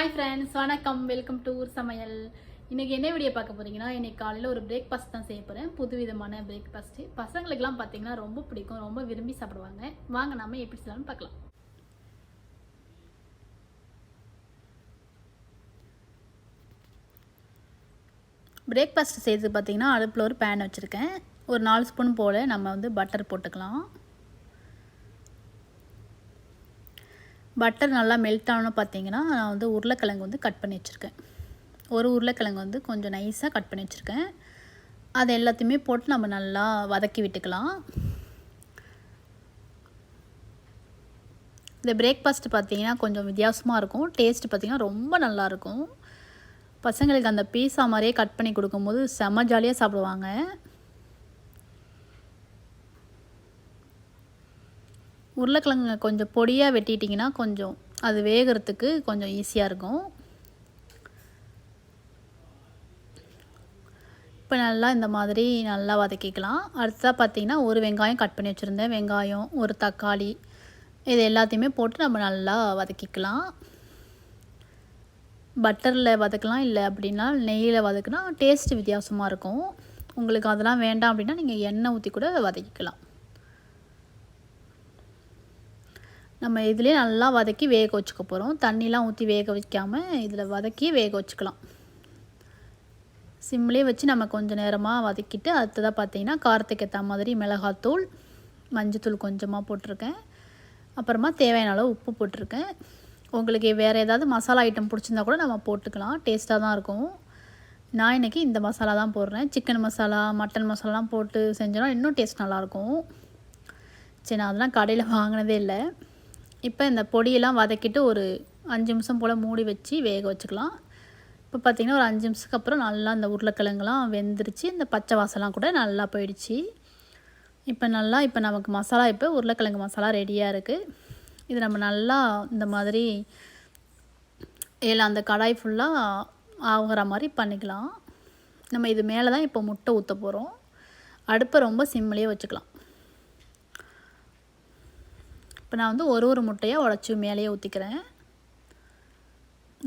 Hi friends, வணக்கம். Welcome to ஊர் சமையல். இன்றைக்கி என்ன வீடியோ பார்க்க போகிறீங்கன்னா, இன்றைக்கி காலையில் ஒரு பிரேக்ஃபாஸ்ட் தான் செய்ய போகிறேன். புது விதமான பிரேக்ஃபாஸ்ட்டு பசங்களுக்கெல்லாம் பார்த்தீங்கன்னா ரொம்ப பிடிக்கும், ரொம்ப விரும்பி சாப்பிடுவாங்க. வாங்க நம்ம எப்படி செய்யலாம்னு பார்க்கலாம். பிரேக்ஃபாஸ்ட் செய்கிறது பார்த்தீங்கன்னா, அடுப்பில் ஒரு பேன் வச்சுருக்கேன். ஒரு 4 ஸ்பூன் போல் நம்ம பட்டர் போட்டுக்கலாம். பட்டர் நல்லா மெல்ட் ஆனோன்னு பார்த்தீங்கன்னா, நான் உருளைக்கிழங்கு கட் பண்ணி வச்சுருக்கேன். ஒரு உருளைக்கிழங்கு கொஞ்சம் நைஸாக கட் பண்ணி வச்சுருக்கேன். அது எல்லாத்தையுமே போட்டு நம்ம நல்லா வதக்கி விட்டுக்கலாம். இந்த பிரேக்ஃபாஸ்ட் பார்த்தீங்கன்னா கொஞ்சம் வித்தியாசமாக இருக்கும். டேஸ்ட்டு பார்த்தீங்கன்னா ரொம்ப நல்லாயிருக்கும். பசங்களுக்கு அந்த பீஸா மாதிரியே கட் பண்ணி கொடுக்கும்போது செம்ம ஜாலியாக சாப்பிடுவாங்க. உருளைக்கிழங்கு கொஞ்சம் பொடியாக வெட்டிட்டிங்கன்னா கொஞ்சம் அது வேகிறதுக்கு கொஞ்சம் ஈஸியாக இருக்கும். இப்போ நல்லா இந்த மாதிரி நல்லா வதக்கிக்கலாம். அடுத்ததாக பார்த்திங்கன்னா ஒரு வெங்காயம் கட் பண்ணி வச்சுருந்தேன். வெங்காயம், ஒரு தக்காளி, இது எல்லாத்தையுமே போட்டு நம்ம நல்லா வதக்கிக்கலாம். பட்டரில் வதக்கலாம், இல்லை அப்படின்னா நெய்யில் வதக்குனா டேஸ்ட்டு வித்தியாசமாக இருக்கும். உங்களுக்கு அதெல்லாம் வேண்டாம் அப்படின்னா நீங்கள் எண்ணெய் ஊற்றி கூட வதக்கிக்கலாம். நம்ம இதிலே நல்லா வதக்கி வேக வச்சுக்க போகிறோம். தண்ணிலாம் ஊற்றி வேக வைக்காமல் இதில் வதக்கி வேக வச்சுக்கலாம். சிம்லேயே வச்சு நம்ம கொஞ்சம் நேரமாக வதக்கிட்டு அடுத்ததாக பார்த்திங்கன்னா காரத்துக்கு ஏற்ற மாதிரி மிளகாத்தூள், மஞ்சத்தூள் கொஞ்சமாக போட்டிருக்கேன். அப்புறமா தேவையான அளவு உப்பு போட்டிருக்கேன். உங்களுக்கு வேறு ஏதாவது மசாலா ஐட்டம் பிடிச்சிருந்தா கூட நம்ம போட்டுக்கலாம். டேஸ்ட்டாக தான் இருக்கும். நான் இன்றைக்கி இந்த மசாலா தான் போடுறேன். சிக்கன் மசாலா, மட்டன் மசாலாலாம் போட்டு செஞ்சோன்னா இன்னும் டேஸ்ட் நல்லாயிருக்கும். சரி, நான் அதெல்லாம் கடையில் வாங்கினதே இல்லை. இப்போ இந்த பொடியெல்லாம் வதக்கிட்டு ஒரு 5 நிமிஷம் போல் மூடி வச்சு வேக வச்சுக்கலாம். இப்போ பார்த்திங்கன்னா ஒரு 5 நிமிஷத்துக்கு அப்புறம் நல்லா இந்த உருளைக்கிழங்குலாம் வெந்துருச்சு. இந்த பச்சை வாசலாம் கூட நல்லா போயிடுச்சு. இப்போ நமக்கு மசாலா, இப்போ உருளைக்கிழங்கு மசாலா ரெடியாக இருக்குது. இது நம்ம நல்லா இந்த மாதிரி எல்லாம் அந்த கடாய் ஃபுல்லாக ஆகுற மாதிரி பண்ணிக்கலாம். நம்ம இது மேலே தான் இப்போ முட்டை ஊற்ற போகிறோம். அடுப்பை ரொம்ப சிம்லேயே வச்சுக்கலாம். இப்போ நான் ஒரு முட்டையாக உடச்சி மேலேயே ஊற்றிக்கிறேன்.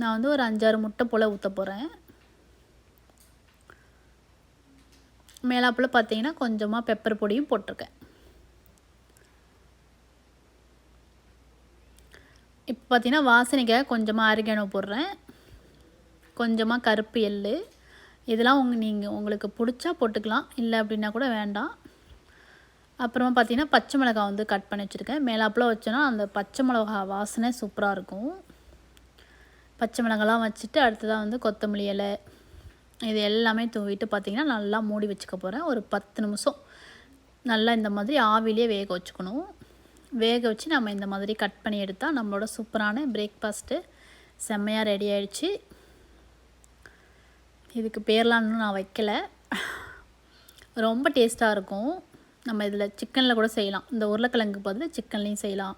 நான் ஒரு 5-6 முட்டை போல் ஊற்ற போகிறேன். மேலாப்பில் பார்த்தீங்கன்னா கொஞ்சமாக பெப்பர் பொடியும் போட்டிருக்கேன். இப்போ பார்த்தீங்கன்னா வாசனைக்காக கொஞ்சமாக ஆரிகானோ போடுறேன். கொஞ்சமாக கருப்பு எள்ளு. இதெல்லாம் உங்களுக்கு பிடிச்சா போட்டுக்கலாம், இல்லை அப்படின்னா கூட வேண்டாம். அப்புறமா பார்த்திங்கன்னா பச்சை மிளகாய் கட் பண்ணி வச்சுருக்கேன். மேலாப்பில் வச்சோன்னா அந்த பச்சை மிளகா வாசனை சூப்பராக இருக்கும். பச்சை மிளகாலாம் வச்சுட்டு அடுத்ததாக கொத்தமல்லி இலை, இது எல்லாமே தூவிட்டு பார்த்திங்கன்னா நல்லா மூடி வச்சுக்க போகிறேன். ஒரு 10 நிமிஷம் நல்லா இந்த மாதிரி ஆவிலே வேக வச்சுக்கணும். வேக வச்சு நம்ம இந்த மாதிரி கட் பண்ணி எடுத்தால் நம்மளோட சூப்பரான பிரேக்ஃபாஸ்ட்டு செம்மையாக ரெடி ஆகிடுச்சு. இதுக்கு பேர்லாம் இன்னும் நான் வைக்கலை. ரொம்ப டேஸ்ட்டாக இருக்கும். நம்ம இதில் சிக்கனில் கூட செய்யலாம். இந்த உருளைக்கிழங்கு பதில் சிக்கன்லேயும் செய்யலாம்.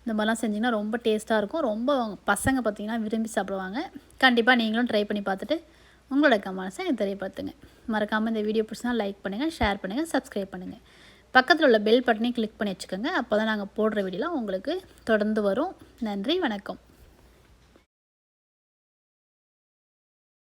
இந்த மாதிரிலாம் செஞ்சிங்கன்னா ரொம்ப டேஸ்ட்டாக இருக்கும். ரொம்ப பசங்க பார்த்திங்கன்னா விரும்பி சாப்பிடுவாங்க. கண்டிப்பாக நீங்களும் ட்ரை பண்ணி பார்த்துட்டு உங்களோட கமெண்ட்ஸை எனக்கு தெரியப்படுத்துங்க. மறக்காமல் இந்த வீடியோ பிடிச்சினா லைக் பண்ணுங்கள், ஷேர் பண்ணுங்கள், சப்ஸ்கிரைப் பண்ணுங்கள். பக்கத்தில் உள்ள பெல் பட்டனையும் கிளிக் பண்ணி வச்சுக்கோங்க. அப்போ தான் நாங்கள் போடுற வீடியோலாம் உங்களுக்கு தொடர்ந்து வரும். நன்றி, வணக்கம்.